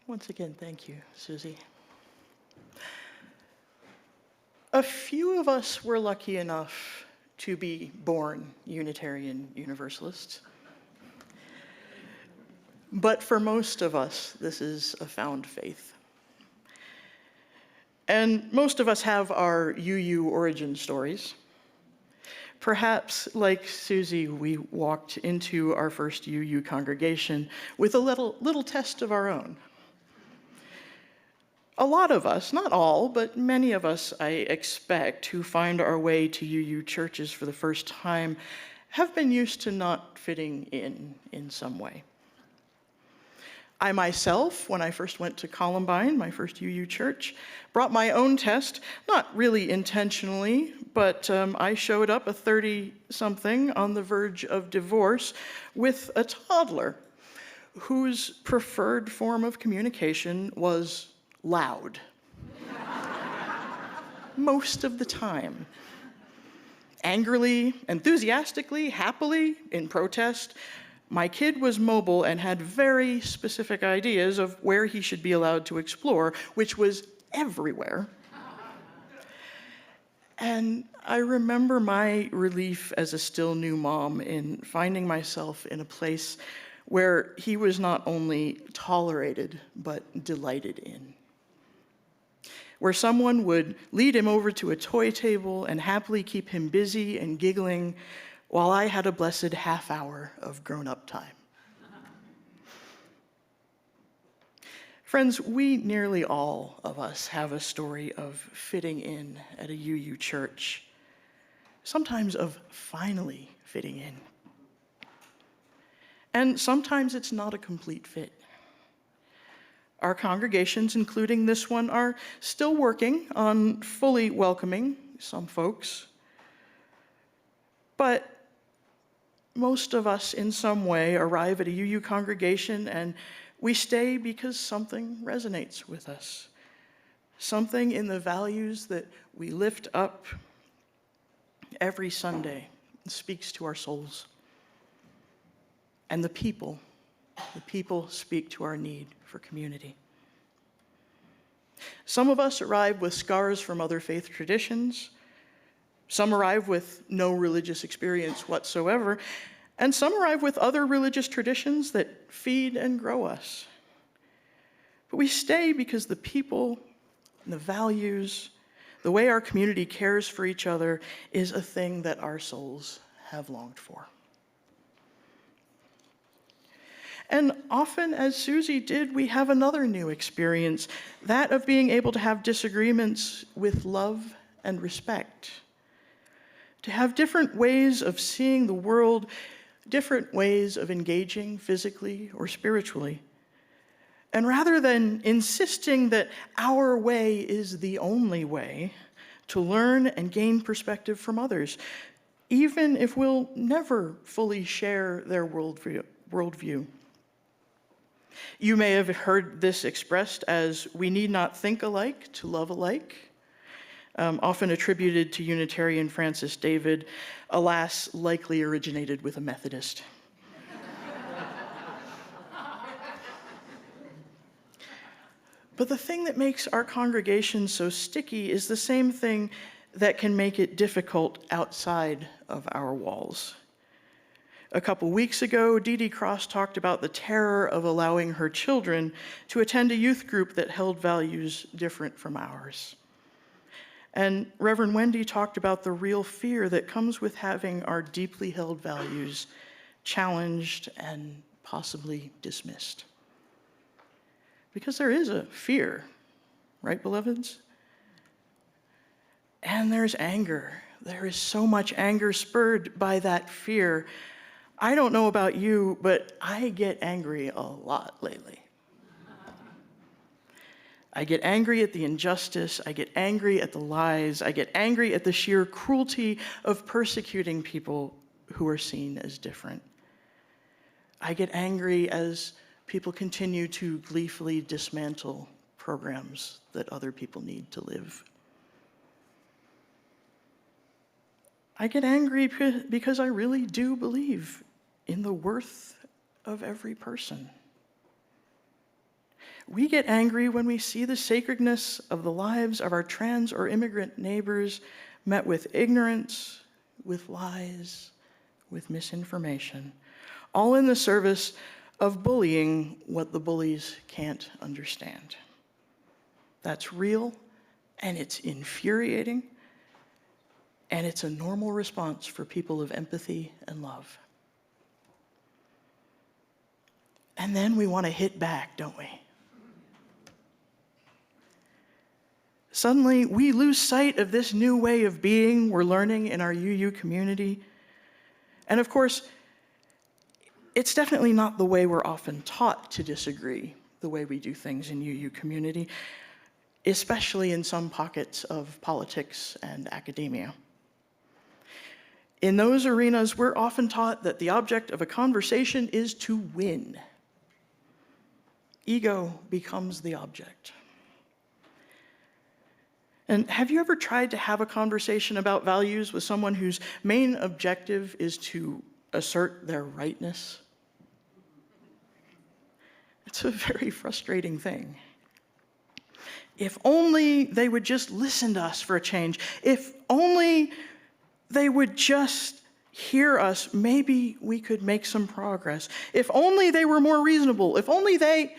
Once again, thank you, Susie. A few of us were lucky enough to be born Unitarian Universalists. But for most of us, this is a found faith. And most of us have our UU origin stories. Perhaps, like Susie, we walked into our first UU congregation with a little test of our own. A lot of us, not all, but many of us, I expect, who find our way to UU churches for the first time have been used to not fitting in some way. I myself, when I first went to Columbine, my first UU church, brought my own test, not really intentionally, but I showed up a 30-something on the verge of divorce with a toddler whose preferred form of communication was loud. Most of the time. Angrily, enthusiastically, happily, in protest, my kid was mobile and had very specific ideas of where he should be allowed to explore, which was everywhere. And I remember my relief as a still new mom in finding myself in a place where he was not only tolerated, but delighted in. Where someone would lead him over to a toy table and happily keep him busy and giggling while I had a blessed half hour of grown-up time. Friends, we nearly all of us have a story of fitting in at a UU church, sometimes of finally fitting in. And sometimes it's not a complete fit. Our congregations, including this one, are still working on fully welcoming some folks. But most of us, in some way, arrive at a UU congregation and we stay because something resonates with us. Something in the values that we lift up every Sunday speaks to our souls. And the people speak to our need for community. Some of us arrive with scars from other faith traditions. Some arrive with no religious experience whatsoever. And some arrive with other religious traditions that feed and grow us. But we stay because the people and the values, the way our community cares for each other is a thing that our souls have longed for. And often, as Susie did, we have another new experience, that of being able to have disagreements with love and respect. To have different ways of seeing the world, different ways of engaging physically or spiritually. And rather than insisting that our way is the only way, to learn and gain perspective from others, even if we'll never fully share their worldview. You may have heard this expressed as, we need not think alike to love alike, often attributed to Unitarian Francis David, alas, likely originated with a Methodist. But the thing that makes our congregation so sticky is the same thing that can make it difficult outside of our walls. A couple weeks ago, Dee Dee Cross talked about the terror of allowing her children to attend a youth group that held values different from ours. And Reverend Wendy talked about the real fear that comes with having our deeply held values challenged and possibly dismissed. Because there is a fear, right, beloveds? And there's anger. There is so much anger spurred by that fear. I don't know about you, but I get angry a lot lately. I get angry at the injustice, I get angry at the lies, I get angry at the sheer cruelty of persecuting people who are seen as different. I get angry as people continue to gleefully dismantle programs that other people need to live. I get angry because I really do believe in the worth of every person. We get angry when we see the sacredness of the lives of our trans or immigrant neighbors met with ignorance, with lies, with misinformation, all in the service of bullying what the bullies can't understand. That's real, and it's infuriating, and it's a normal response for people of empathy and love. And then we want to hit back, don't we? Suddenly, we lose sight of this new way of being we're learning in our UU community. And of course, it's definitely not the way we're often taught to disagree, the way we do things in UU community, especially in some pockets of politics and academia. In those arenas, we're often taught that the object of a conversation is to win. Ego becomes the object. And have you ever tried to have a conversation about values with someone whose main objective is to assert their rightness? It's a very frustrating thing. If only they would just listen to us for a change. If only they would just hear us, maybe we could make some progress. If only they were more reasonable. If only they...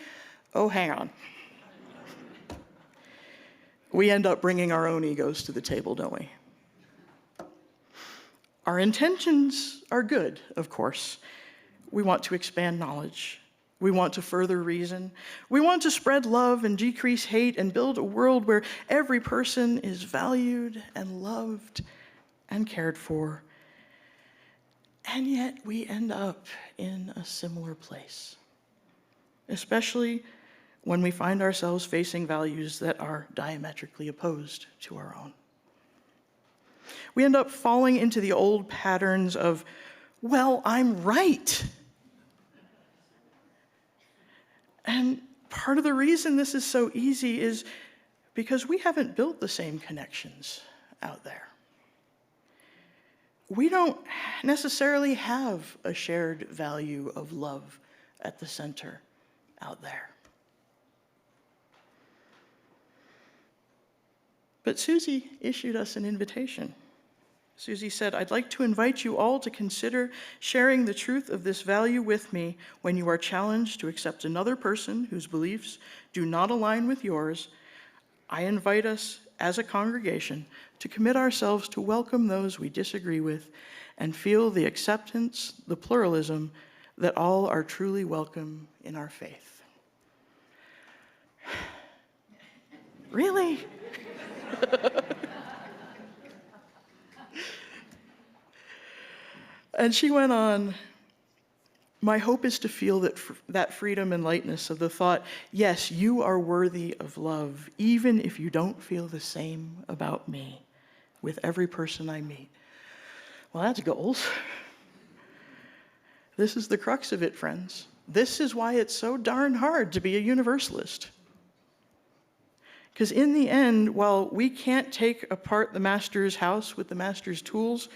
Oh, hang on. We end up bringing our own egos to the table, don't we? Our intentions are good, of course. We want to expand knowledge. We want to further reason. We want to spread love and decrease hate and build a world where every person is valued and loved and cared for. And yet we end up in a similar place, especially when we find ourselves facing values that are diametrically opposed to our own. We end up falling into the old patterns of, well, I'm right. And part of the reason this is so easy is because we haven't built the same connections out there. We don't necessarily have a shared value of love at the center out there. But Susie issued us an invitation. Susie said, I'd like to invite you all to consider sharing the truth of this value with me when you are challenged to accept another person whose beliefs do not align with yours. I invite us as a congregation to commit ourselves to welcome those we disagree with and feel the acceptance, the pluralism, that all are truly welcome in our faith. Really? And she went on, my hope is to feel that freedom and lightness of the thought, yes, you are worthy of love, even if you don't feel the same about me with every person I meet. Well, that's goals. This is the crux of it, friends. This is why it's so darn hard to be a universalist. Because in the end, while we can't take apart the master's house with the master's tools,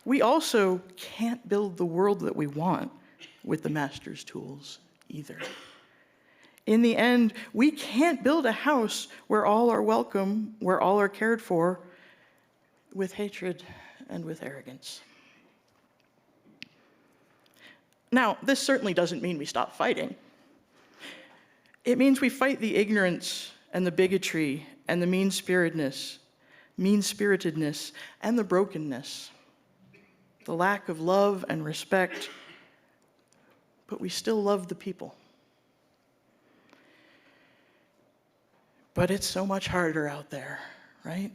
we also can't build the world that we want with the master's tools either. In the end, we can't build a house where all are welcome, where all are cared for, with hatred and with arrogance. Now, this certainly doesn't mean we stop fighting. It means we fight the ignorance and the bigotry and the mean-spiritedness, and the brokenness, the lack of love and respect, but we still love the people. But it's so much harder out there, right?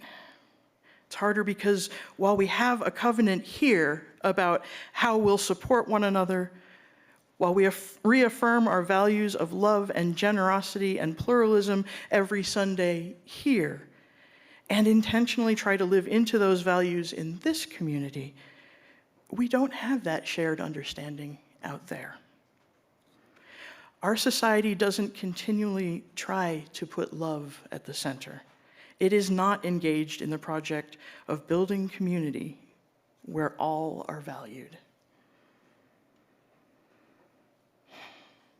It's harder because while we have a covenant here about how we'll support one another, while we reaffirm our values of love and generosity and pluralism every Sunday here, and intentionally try to live into those values in this community, we don't have that shared understanding out there. Our society doesn't continually try to put love at the center. It is not engaged in the project of building community where all are valued.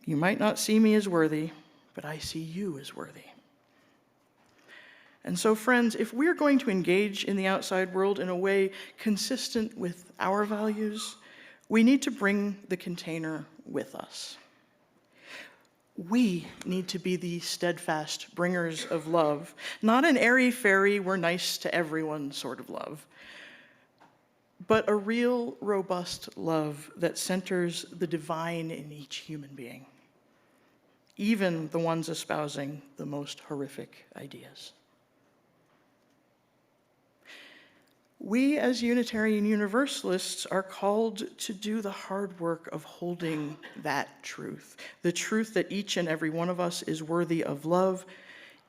You might not see me as worthy, but I see you as worthy. And so, friends, if we're going to engage in the outside world in a way consistent with our values, we need to bring the container with us. We need to be the steadfast bringers of love, not an airy-fairy, we're nice to everyone sort of love, but a real, robust love that centers the divine in each human being, even the ones espousing the most horrific ideas. We, as Unitarian Universalists, are called to do the hard work of holding that truth, the truth that each and every one of us is worthy of love,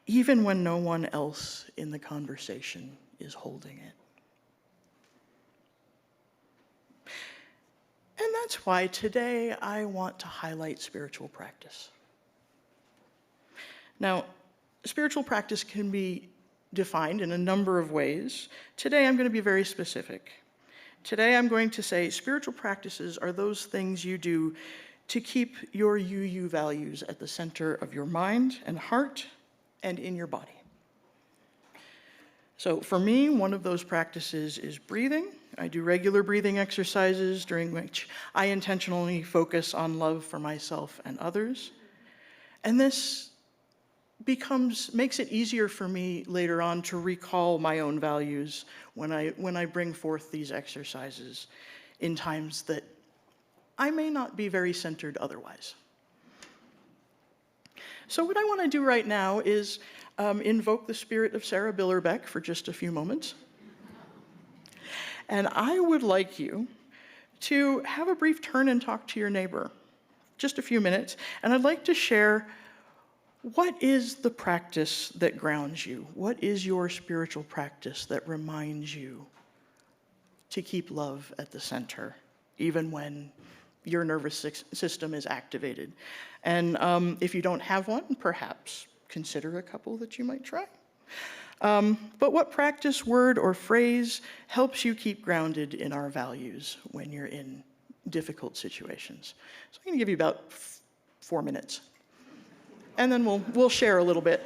even when no one else in the conversation is holding it. And that's why today I want to highlight spiritual practice. Now, spiritual practice can be defined in a number of ways. Today I'm going to be very specific. Today I'm going to say spiritual practices are those things you do to keep your UU values at the center of your mind and heart and in your body. So for me, one of those practices is breathing. I do regular breathing exercises during which I intentionally focus on love for myself and others. And this makes it easier for me later on to recall my own values when I bring forth these exercises in times that I may not be very centered otherwise. So what I want to do right now is invoke the spirit of Sarah Billerbeck for just a few moments. And I would like you to have a brief turn and talk to your neighbor, just a few minutes, and I'd like to share what is the practice that grounds you? What is your spiritual practice that reminds you to keep love at the center, even when your nervous system is activated? And if you don't have one, perhaps consider a couple that you might try. But what practice, word, or phrase helps you keep grounded in our values when you're in difficult situations? So I'm going to give you about 4 minutes. And then we'll share a little bit.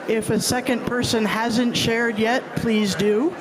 If a second person hasn't shared yet, please do.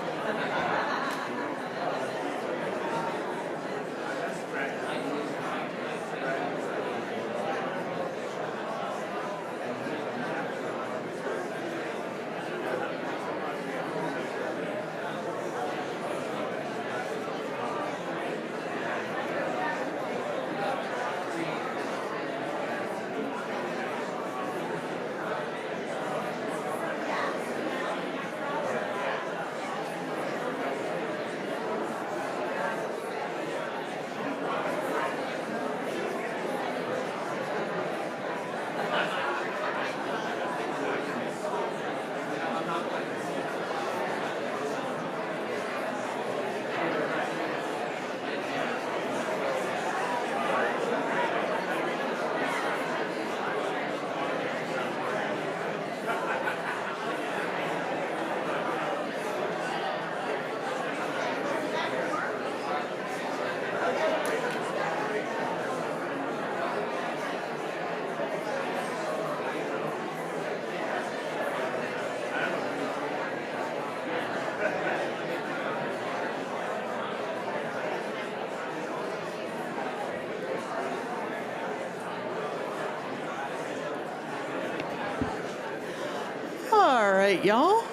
right, y'all.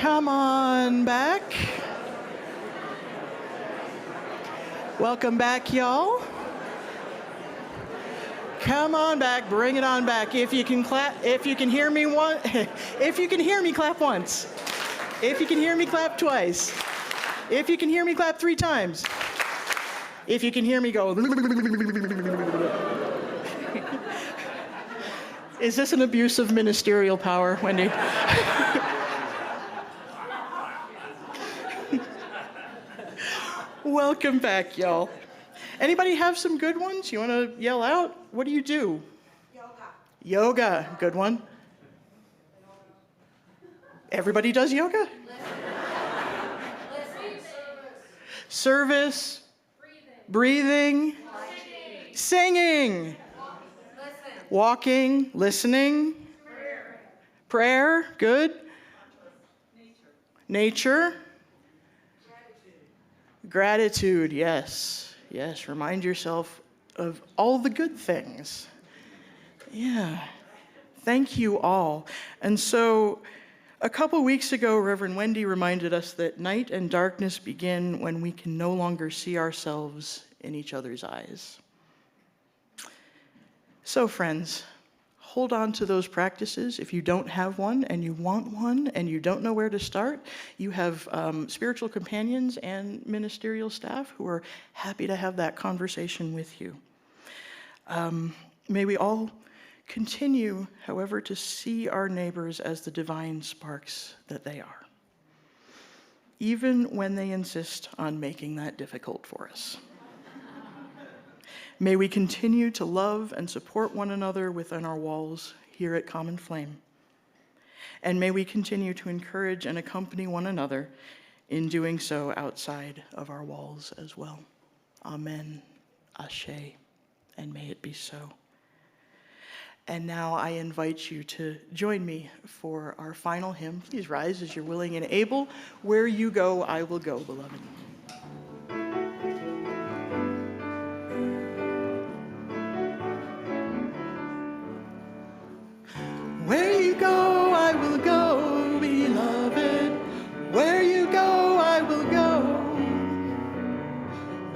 Come on back. Welcome back, y'all. Come on back, bring it on back. If you can clap, if you can hear me if you can hear me, clap once. If you can hear me, clap twice. If you can hear me, clap 3 times. If you can hear me, go. Is this an abuse of ministerial power, Wendy? Welcome back, y'all. Anybody have some good ones? You want to yell out? What do you do? Yoga, good one. Everybody does yoga? Service. Breathing. Singing. Walking. Listening. Prayer, good. Nature. Gratitude, yes. Yes, remind yourself of all the good things. Yeah. Thank you all. And so a couple weeks ago, Reverend Wendy reminded us that night and darkness begin when we can no longer see ourselves in each other's eyes. So friends, hold on to those practices. If you don't have one and you want one and you don't know where to start, you have spiritual companions and ministerial staff who are happy to have that conversation with you. May we all continue, however, to see our neighbors as the divine sparks that they are, even when they insist on making that difficult for us. May we continue to love and support one another within our walls here at Common Flame. And may we continue to encourage and accompany one another in doing so outside of our walls as well. Amen, Ashe, and may it be so. And now I invite you to join me for our final hymn. Please rise as you're willing and able. Where you go, I will go, beloved. Where you go, I will go, beloved. Where you go, I will go.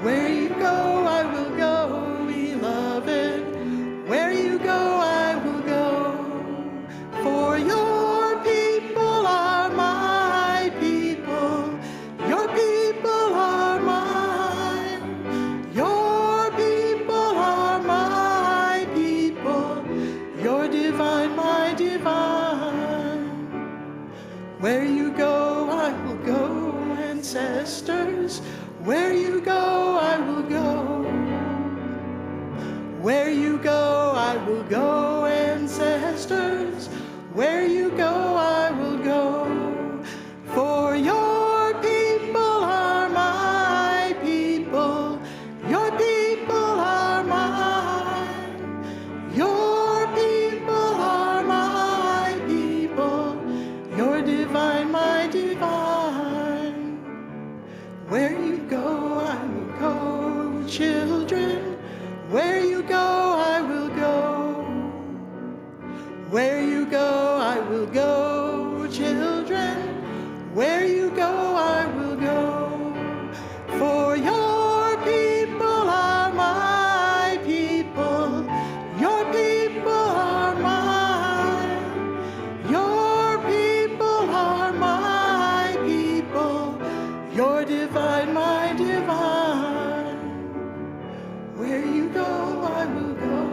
Where you go, I will go, beloved. Where you go, I will go. For your people are my people. Your people are mine. Your people are my people. Your divine, my divine. Where you go, I will go, ancestors. Where you go, I will go. Where you go, I will go, ancestors. Where you go, I will go. For your people are my people. Your people are mine. Your people are my people. Your divine, my divine. Where you go, I will go, children. Where you go, I will go. Where you go, I will go, children. Where you go, I will go. For your people are my people. Your people are mine. Your people are my people. Your divine, my divine. Where you go, I will go,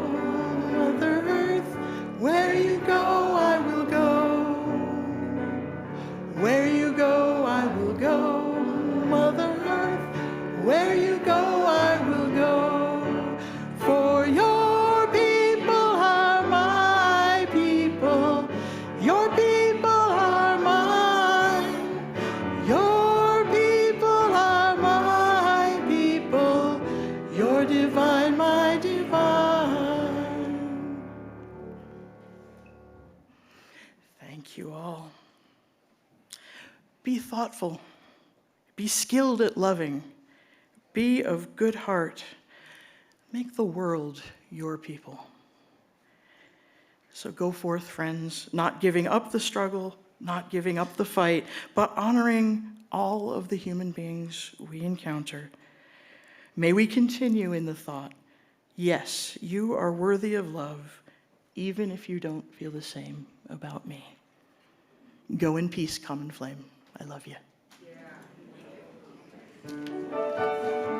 Mother Earth. Where you go, I will go. Where you go, I will go, Mother Earth. Where you go, I will go. For your people are my people. Your people are mine. Your people are my people. Your divine, my divine. Thank you all. Be thoughtful. Be skilled at loving. Be of good heart. Make the world your people. So go forth, friends, not giving up the struggle, not giving up the fight, but honoring all of the human beings we encounter. May we continue in the thought, yes, you are worthy of love, even if you don't feel the same about me. Go in peace, common flame. I love you.